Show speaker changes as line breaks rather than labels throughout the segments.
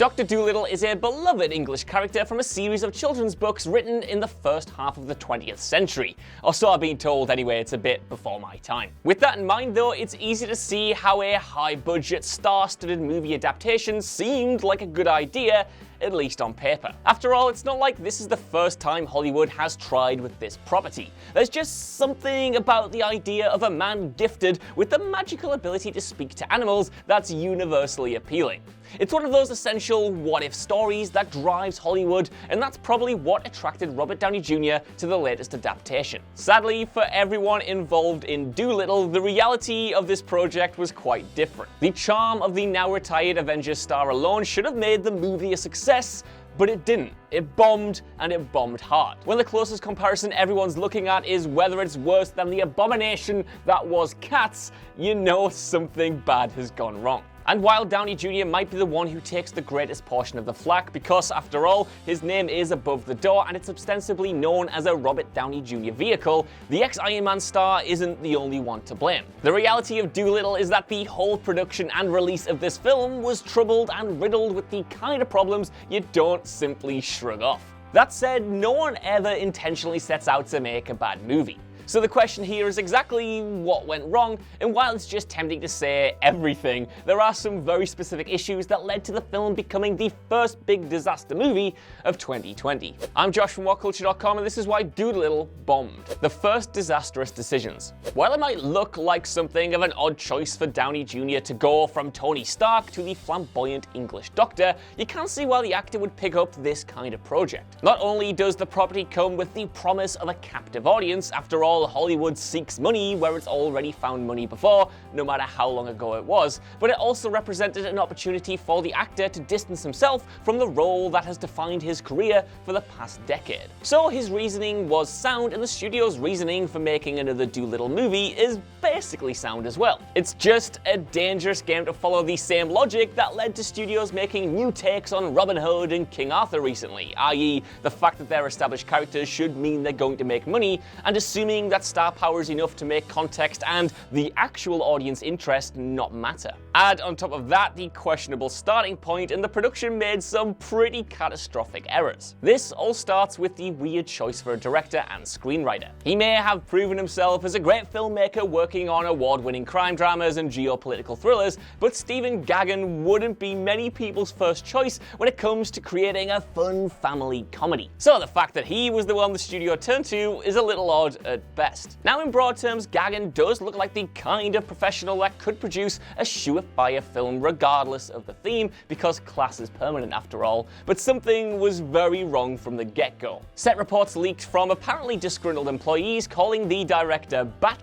Dr. Dolittle is a beloved English character from a series of children's books written in the first half of the 20th century. Or so I've been told anyway, it's a bit before my time. With that in mind though, it's easy to see how a high-budget, star-studded movie adaptation seemed like a good idea, at least on paper. After all, it's not like this is the first time Hollywood has tried with this property. There's just something about the idea of a man gifted with the magical ability to speak to animals that's universally appealing. It's one of those essential what-if stories that drives Hollywood, and that's probably what attracted Robert Downey Jr. to the latest adaptation. Sadly, for everyone involved in Dolittle, the reality of this project was quite different. The charm of the now-retired Avengers star alone should have made the movie a success, but it didn't. It bombed, and it bombed hard. When the closest comparison everyone's looking at is whether it's worse than the abomination that was Cats, you know something bad has gone wrong. And while Downey Jr. might be the one who takes the greatest portion of the flak, because after all, his name is above the door and it's ostensibly known as a Robert Downey Jr. vehicle, the ex-Iron Man star isn't the only one to blame. The reality of Dolittle is that the whole production and release of this film was troubled and riddled with the kind of problems you don't simply shrug off. That said, no one ever intentionally sets out to make a bad movie. So the question here is exactly what went wrong, and while it's just tempting to say everything, there are some very specific issues that led to the film becoming the first big disaster movie of 2020. I'm Josh from WhatCulture.com, and this is why Dolittle bombed. The first disastrous decisions. While it might look like something of an odd choice for Downey Jr. to go from Tony Stark to the flamboyant English Doctor, you can't see why the actor would pick up this kind of project. Not only does the property come with the promise of a captive audience, after all, Hollywood seeks money where it's already found money before, no matter how long ago it was, but it also represented an opportunity for the actor to distance himself from the role that has defined his career for the past decade. So his reasoning was sound, and the studio's reasoning for making another Dolittle movie is basically sound as well. It's just a dangerous game to follow the same logic that led to studios making new takes on Robin Hood and King Arthur recently, i.e. the fact that they're established characters should mean they're going to make money, and assuming that star power is enough to make context and the actual audience interest not matter. Add on top of that the questionable starting point, and the production made some pretty catastrophic errors. This all starts with the weird choice for a director and screenwriter. He may have proven himself as a great filmmaker working on award-winning crime dramas and geopolitical thrillers, but Stephen Gaghan wouldn't be many people's first choice when it comes to creating a fun family comedy. So the fact that he was the one the studio turned to is a little odd at best. Now, in broad terms, Gaghan does look like the kind of professional that could produce a surefire film regardless of the theme, because class is permanent after all, but something was very wrong from the get-go. Set reports leaked from apparently disgruntled employees calling the director Bat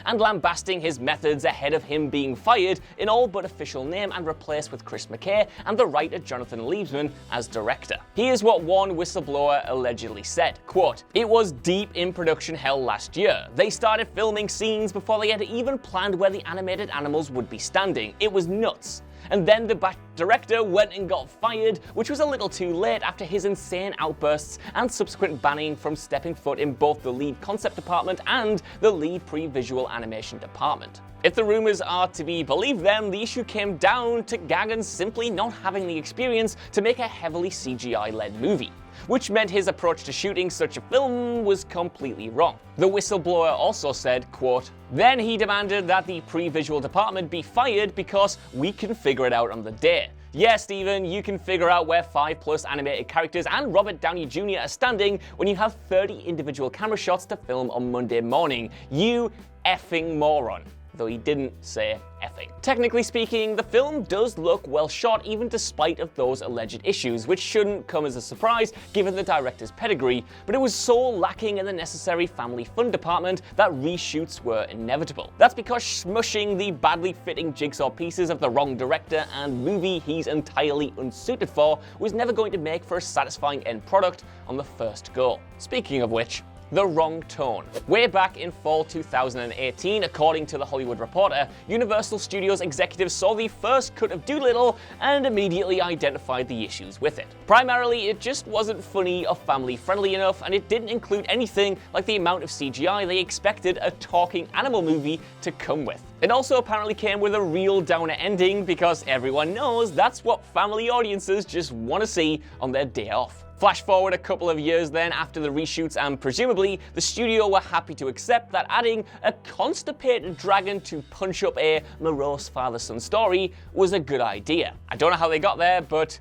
and lambasting his methods ahead of him being fired in all but official name and replaced with Chris McKay and the writer Jonathan Liebsman as director. Here's what one whistleblower allegedly said, quote, "It was deep in production hell last year. They started filming scenes before they had even planned where the animated animals would be standing. It was nuts. And then the Bat director went and got fired, which was a little too late after his insane outbursts and subsequent banning from stepping foot in both the lead concept department and the lead pre-visual animation department." If the rumors are to be believed then, the issue came down to Gaghan simply not having the experience to make a heavily CGI-led movie, which meant his approach to shooting such a film was completely wrong. The whistleblower also said, quote, "Then he demanded that the pre-visual department be fired because we can figure it out on the day. Yeah, Steven, you can figure out where 5+ animated characters and Robert Downey Jr. are standing when you have 30 individual camera shots to film on Monday morning. You effing moron." Though he didn't say effing. Technically speaking, the film does look well shot even despite of those alleged issues, which shouldn't come as a surprise given the director's pedigree, but it was so lacking in the necessary family fun department that reshoots were inevitable. That's because smushing the badly fitting jigsaw pieces of the wrong director and movie he's entirely unsuited for was never going to make for a satisfying end product on the first go. Speaking of which, the wrong tone. Way back in fall 2018, according to The Hollywood Reporter, Universal Studios executives saw the first cut of Dolittle and immediately identified the issues with it. Primarily, it just wasn't funny or family-friendly enough, and it didn't include anything like the amount of CGI they expected a talking animal movie to come with. It also apparently came with a real downer ending because everyone knows that's what family audiences just want to see on their day off. Flash forward a couple of years then after the reshoots, and presumably the studio were happy to accept that adding a constipated dragon to punch up a morose father-son story was a good idea. I don't know how they got there, but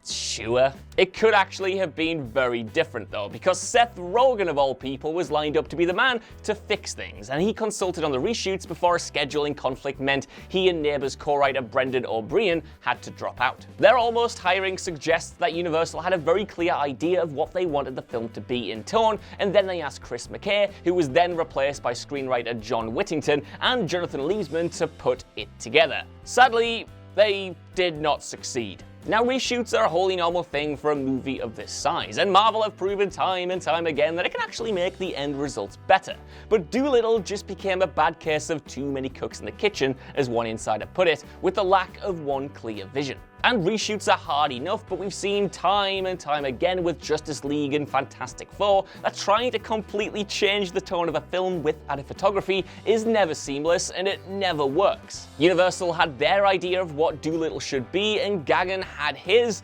sure. It could actually have been very different though, because Seth Rogen of all people was lined up to be the man to fix things, and he consulted on the reshoots before a scheduling conflict meant he and Neighbours co-writer Brendan O'Brien had to drop out. Their almost hiring suggests that Universal had a very clear idea of what they wanted the film to be in tone, and then they asked Chris McKay, who was then replaced by screenwriter John Whittington, and Jonathan Liebsman to put it together. Sadly, they did not succeed. Now, reshoots are a wholly normal thing for a movie of this size, and Marvel have proven time and time again that it can actually make the end results better. But Dolittle just became a bad case of too many cooks in the kitchen, as one insider put it, with the lack of one clear vision. And reshoots are hard enough, but we've seen time and time again with Justice League and Fantastic Four that trying to completely change the tone of a film with added photography is never seamless, and it never works. Universal had their idea of what Dolittle should be, and Gagan had his,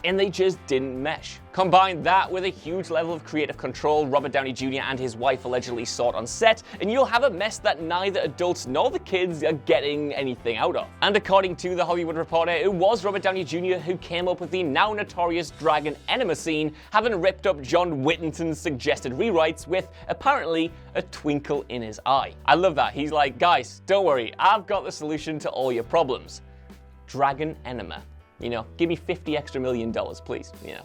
and they just didn't mesh. Combine that with a huge level of creative control Robert Downey Jr. and his wife allegedly sought on set, and you'll have a mess that neither adults nor the kids are getting anything out of. And according to The Hollywood Reporter, it was Robert Downey Jr. who came up with the now notorious dragon enema scene, having ripped up John Whittington's suggested rewrites with, apparently, a twinkle in his eye. I love that. He's like, guys, don't worry, I've got the solution to all your problems. Dragon enema. You know, give me $50 million extra, please. You know,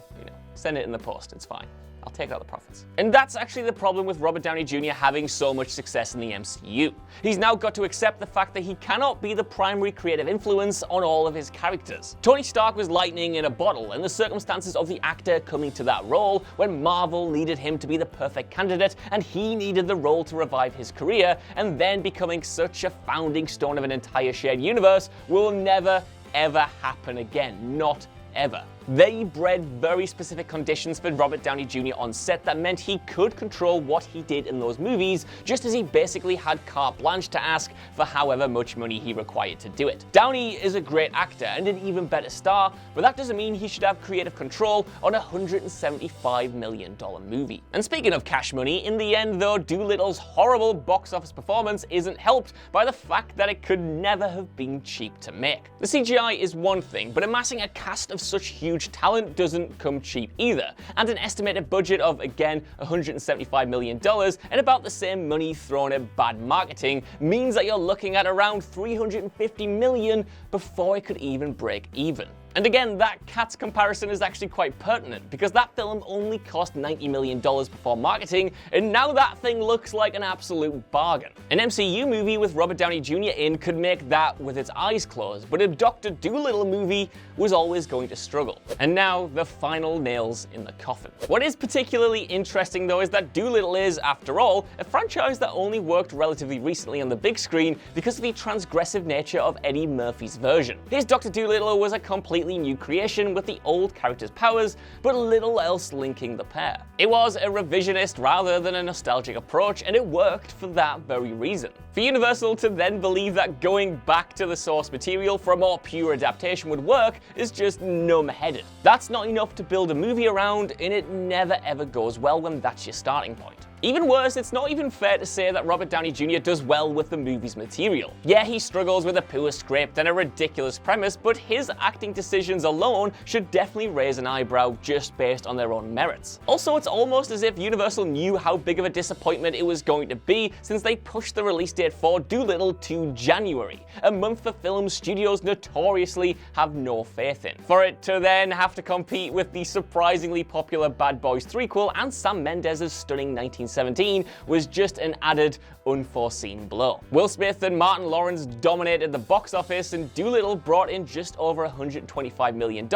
send it in the post, it's fine. I'll take out the profits. And that's actually the problem with Robert Downey Jr. having so much success in the MCU. He's now got to accept the fact that he cannot be the primary creative influence on all of his characters. Tony Stark was lightning in a bottle, and the circumstances of the actor coming to that role when Marvel needed him to be the perfect candidate, and he needed the role to revive his career, and then becoming such a founding stone of an entire shared universe will never ever happen again. Not ever. They bred very specific conditions for Robert Downey Jr. on set that meant he could control what he did in those movies, just as he basically had carte blanche to ask for however much money he required to do it. Downey is a great actor and an even better star, but that doesn't mean he should have creative control on a $175 million movie. And speaking of cash money, in the end though, Dolittle's horrible box office performance isn't helped by the fact that it could never have been cheap to make. The CGI is one thing, but amassing a cast of such huge talent doesn't come cheap either, and an estimated budget of, again, $175 million and about the same money thrown at bad marketing means that you're looking at around $350 million before it could even break even. And again, that Cats comparison is actually quite pertinent, because that film only cost $90 million before marketing, and now that thing looks like an absolute bargain. An MCU movie with Robert Downey Jr. in could make that with its eyes closed, but a Dr. Dolittle movie was always going to struggle. And now, the final nails in the coffin. What is particularly interesting though is that Dolittle is, after all, a franchise that only worked relatively recently on the big screen because of the transgressive nature of Eddie Murphy's version. His Dr. Dolittle was a completely new creation with the old character's powers, but little else linking the pair. It was a revisionist rather than a nostalgic approach, and it worked for that very reason. For Universal to then believe that going back to the source material for a more pure adaptation would work is just numb-headed. That's not enough to build a movie around, and it never ever goes well when that's your starting point. Even worse, it's not even fair to say that Robert Downey Jr. does well with the movie's material. Yeah, he struggles with a poor script and a ridiculous premise, but his acting decisions alone should definitely raise an eyebrow just based on their own merits. Also, it's almost as if Universal knew how big of a disappointment it was going to be, since they pushed the release date for Dolittle to January, a month for films studios notoriously have no faith in. For it to then have to compete with the surprisingly popular Bad Boys threequel and Sam Mendes's stunning 1917 was just an added, unforeseen blow. Will Smith and Martin Lawrence dominated the box office, and Dolittle brought in just over $125 million,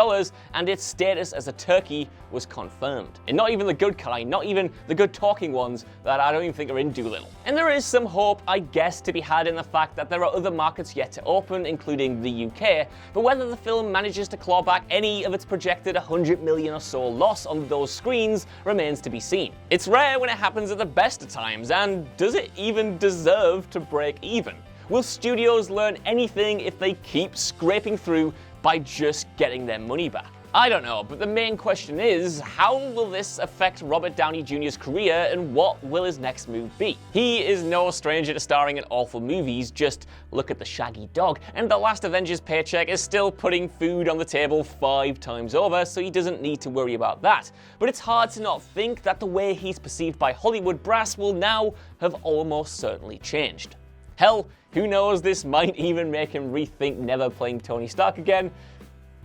and its status as a turkey was confirmed. And not even the good kind, not even the good talking ones that I don't even think are in Dolittle. And there is some hope, I guess, to be had in the fact that there are other markets yet to open, including the UK, but whether the film manages to claw back any of its projected $100 million or so loss on those screens remains to be seen. It's rare when it happens at the best of times, and does it even deserve to break even? Will studios learn anything if they keep scraping through by just getting their money back? I don't know, but the main question is, how will this affect Robert Downey Jr.'s career and what will his next move be? He is no stranger to starring in awful movies, just look at the shaggy dog, and the last Avengers paycheck is still putting food on the table 5 times over, so he doesn't need to worry about that. But it's hard to not think that the way he's perceived by Hollywood brass will now have almost certainly changed. Hell, who knows, this might even make him rethink never playing Tony Stark again.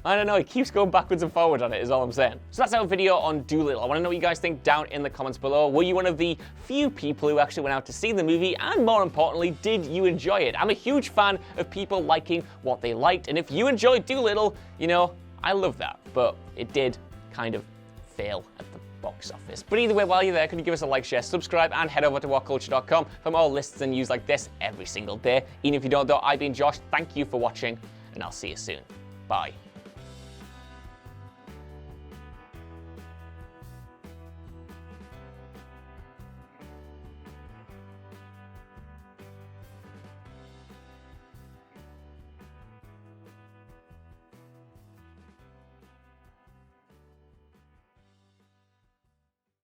I don't know, he keeps going backwards and forwards on it, is all I'm saying. So that's our video on Dolittle. I want to know what you guys think down in the comments below. Were you one of the few people who actually went out to see the movie? And more importantly, did you enjoy it? I'm a huge fan of people liking what they liked. And if you enjoyed Dolittle, you know, I love that. But it did kind of fail at the box office. But either way, while you're there, can you give us a like, share, subscribe, and head over to whatculture.com for more lists and news like this every single day. Even if you don't, though, I've been Josh. Thank you for watching, and I'll see you soon. Bye.